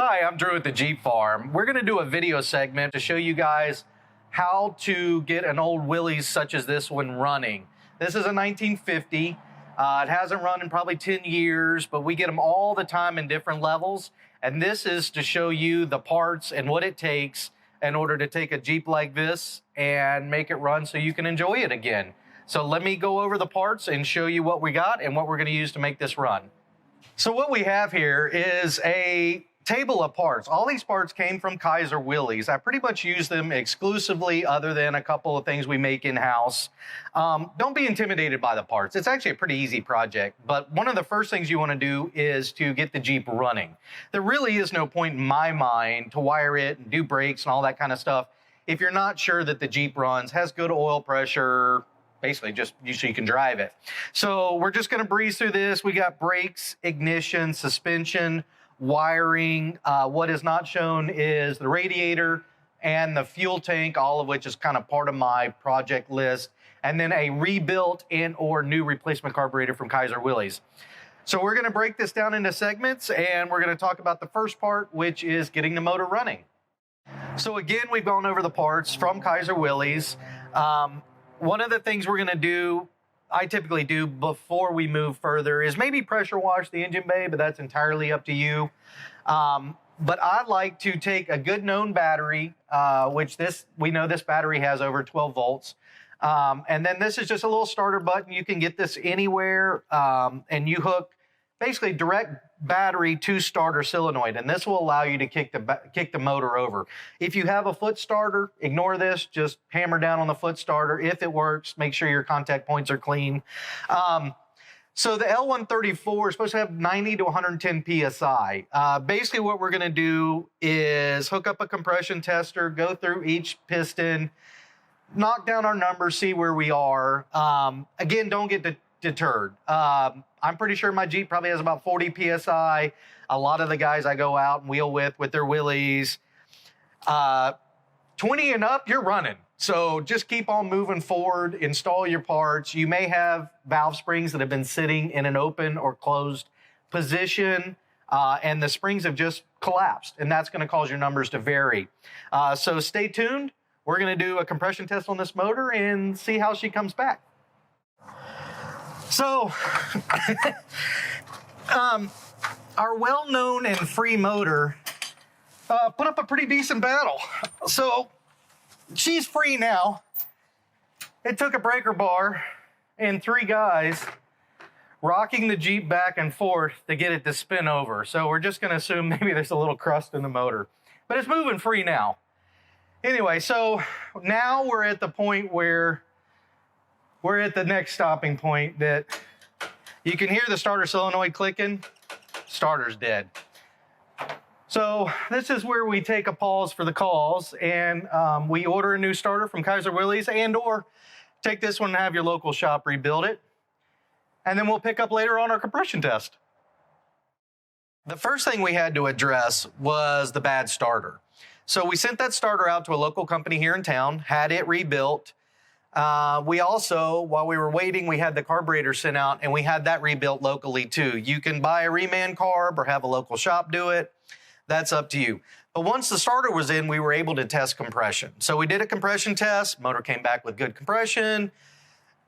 Hi, I'm Drew at the Jeep Farm. We're going to do a video segment to show you guys how to get an old Willys such as this one running. This is a 1950. It hasn't run in probably 10 years, but we get them all the time in different levels. And this is to show you the parts and what it takes in order to take a Jeep like this and make it run so you can enjoy it again. So let me go over the parts and show you what we got and what we're going to use to make this run. So what we have here is a table of parts. All these parts came from Kaiser Willys. I pretty much use them exclusively other than a couple of things we make in-house. Don't be intimidated by the parts. It's actually a pretty easy project, but one of the first things you want to do is to get the Jeep running. There really is no point in my mind to wire it and do brakes and all that kind of stuff if you're not sure that the Jeep runs, has good oil pressure, basically just so you can drive it. So we're just gonna breeze through this. We got brakes, ignition, suspension, wiring. What is not shown is the radiator and the fuel tank, all of which is kind of part of my project list, and then a rebuilt and or new replacement carburetor from Kaiser Willys. So we're gonna break this down into segments, and we're gonna talk about the first part, which is getting the motor running. So again, we've gone over the parts from Kaiser Willys. One of the things we're gonna do, I typically do before we move further, is maybe pressure wash the engine bay, but that's entirely up to you. But I like to take a good known battery, which we know this battery has over 12 volts. And then this is just a little starter button. You can get this anywhere, and you hook basically direct battery to starter solenoid, and this will allow you to kick the motor over. If you have a foot starter, ignore this, just hammer down on the foot starter. If it works, make sure your contact points are clean. So the L134 is supposed to have 90 to 110 PSI. Basically what we're gonna do is hook up a compression tester, go through each piston, knock down our numbers, see where we are. Again, don't get deterred. I'm pretty sure my Jeep probably has about 40 PSI. A lot of the guys I go out and wheel with their Willys, 20 and up, you're running. So just keep on moving forward, install your parts. You may have valve springs that have been sitting in an open or closed position, and the springs have just collapsed, and that's gonna cause your numbers to vary. So stay tuned. We're gonna do a compression test on this motor and see how she comes back. So, our well-known and free motor put up a pretty decent battle. So, she's free now. It took a breaker bar and 3 guys rocking the Jeep back and forth to get it to spin over. So we're just gonna assume maybe there's a little crust in the motor, but it's moving free now. Anyway, so now we're at the point where we're at the next stopping point that you can hear the starter solenoid clicking, starter's dead. So this is where we take a pause for the calls, and we order a new starter from Kaiser Willys and or take this one and have your local shop rebuild it. And then we'll pick up later on our compression test. The first thing we had to address was the bad starter. So we sent that starter out to a local company here in town, had it rebuilt. We also, while we were waiting, we had the carburetor sent out, and we had that rebuilt locally too. You can buy a reman carb or have a local shop do it. That's up to you. But once the starter was in, we were able to test compression. So we did a compression test, motor came back with good compression,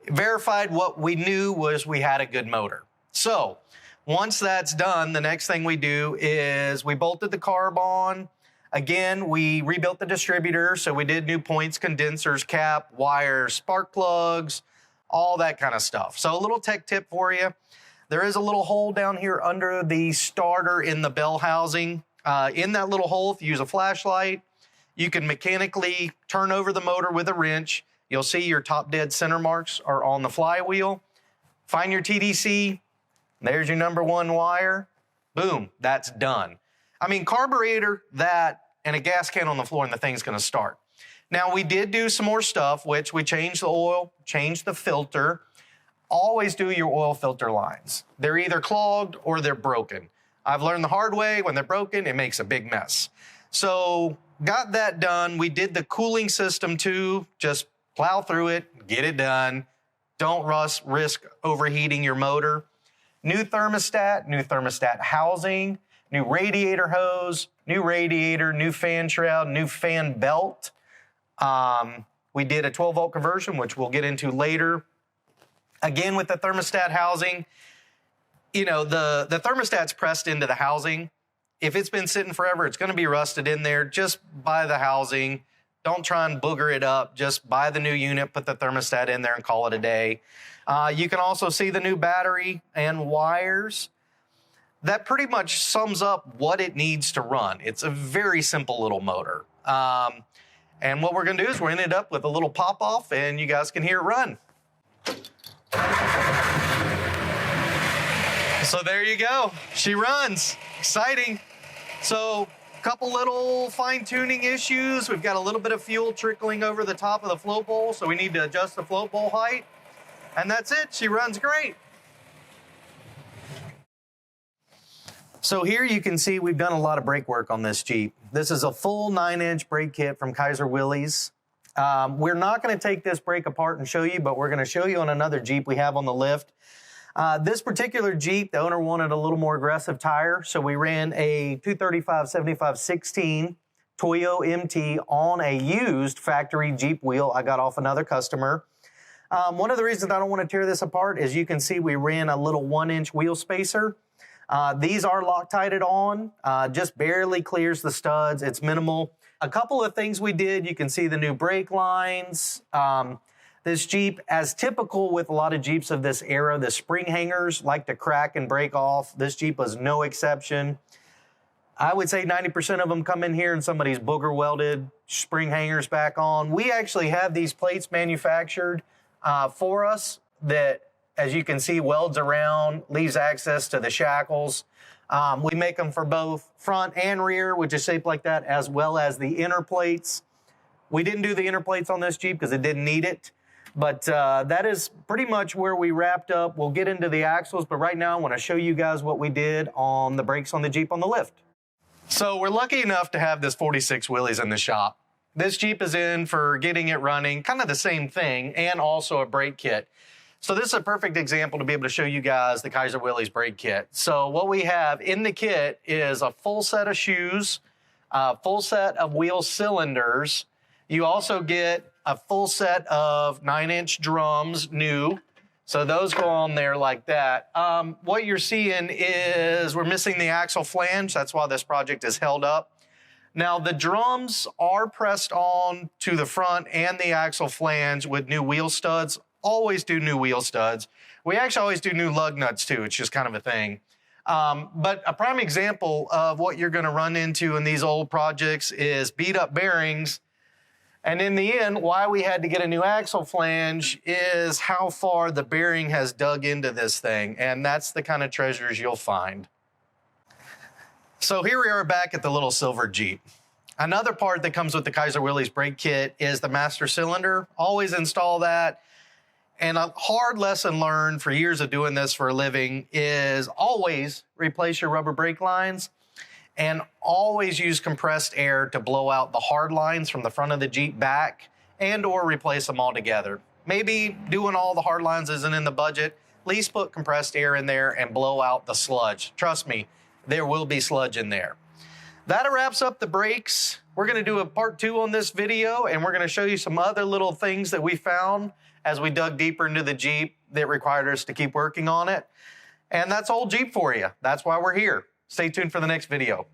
verified what we knew was we had a good motor. So once that's done, the next thing we do is we bolted the carb on. Again, we rebuilt the distributor, so we did new points, condensers, cap, wires, spark plugs, all that kind of stuff. So a little tech tip for you. There is a little hole down here under the starter in the bell housing. In that little hole, if you use a flashlight, you can mechanically turn over the motor with a wrench. You'll see your top dead center marks are on the flywheel. Find your TDC. There's your number 1 wire. Boom, that's done. I mean, carburetor, that, and a gas can on the floor, and the thing's gonna start. Now, we did do some more stuff, which we changed the oil, changed the filter. Always do your oil filter lines. They're either clogged or they're broken. I've learned the hard way, when they're broken, it makes a big mess. So, got that done. We did the cooling system too. Just plow through it, get it done. Don't risk overheating your motor. New thermostat housing. new radiator hose, new radiator, new fan shroud, new fan belt. We did a 12-volt conversion, which we'll get into later. Again, with the thermostat housing, you know, the thermostat's pressed into the housing. If it's been sitting forever, it's going to be rusted in there. Just buy the housing. Don't try and booger it up. Just buy the new unit, put the thermostat in there, and call it a day. You can also see the new battery and wires. That pretty much sums up what it needs to run. It's a very simple little motor. And what we're going to do is we're going to end up with a little pop-off, and you guys can hear it run. So there you go. She runs. Exciting. So a couple little fine-tuning issues. We've got a little bit of fuel trickling over the top of the float bowl, so we need to adjust the float bowl height. And that's it. She runs great. So here you can see we've done a lot of brake work on this Jeep. This is a full 9-inch brake kit from Kaiser Willys. We're not going to take this brake apart and show you, but we're going to show you on another Jeep we have on the lift. This particular Jeep, the owner wanted a little more aggressive tire, so we ran a 235/75/16 Toyo MT on a used factory Jeep wheel I got off another customer. One of the reasons I don't want to tear this apart is you can see we ran a little 1-inch wheel spacer. These are Loctited on, just barely clears the studs. It's minimal. A couple of things we did, you can see the new brake lines. This Jeep, as typical with a lot of Jeeps of this era, the spring hangers like to crack and break off. This Jeep was no exception. I would say 90% of them come in here and somebody's booger welded spring hangers back on. We actually have these plates manufactured for us that, as you can see, welds around, leaves access to the shackles. We make them for both front and rear, which is shaped like that, as well as the inner plates. We didn't do the inner plates on this Jeep because it didn't need it. But that is pretty much where we wrapped up. We'll get into the axles, but right now I want to show you guys what we did on the brakes on the Jeep on the lift. So we're lucky enough to have this 46 Willys in the shop. This Jeep is in for getting it running, kind of the same thing, and also a brake kit. So this is a perfect example to be able to show you guys the Kaiser Willys brake kit. So what we have in the kit is a full set of shoes, a full set of wheel cylinders. You also get a full set of 9-inch drums, new. So those go on there like that. What you're seeing is we're missing the axle flange. That's why this project is held up. Now the drums are pressed on to the front and the axle flange with new wheel studs. Always do new wheel studs. We actually always do new lug nuts too. It's just kind of a thing. But a prime example of what you're going to run into in these old projects is beat up bearings. And in the end, why we had to get a new axle flange is how far the bearing has dug into this thing. And that's the kind of treasures you'll find. So here we are back at the little silver Jeep. Another part that comes with the Kaiser Willys brake kit is the master cylinder. Always install that. And a hard lesson learned for years of doing this for a living is always replace your rubber brake lines and always use compressed air to blow out the hard lines from the front of the Jeep back and or replace them altogether. Maybe doing all the hard lines isn't in the budget. At least put compressed air in there and blow out the sludge. Trust me, there will be sludge in there. That wraps up the brakes. We're going to do a part 2 on this video, and we're going to show you some other little things that we found as we dug deeper into the Jeep that required us to keep working on it. And that's old Jeep for you. That's why we're here. Stay tuned for the next video.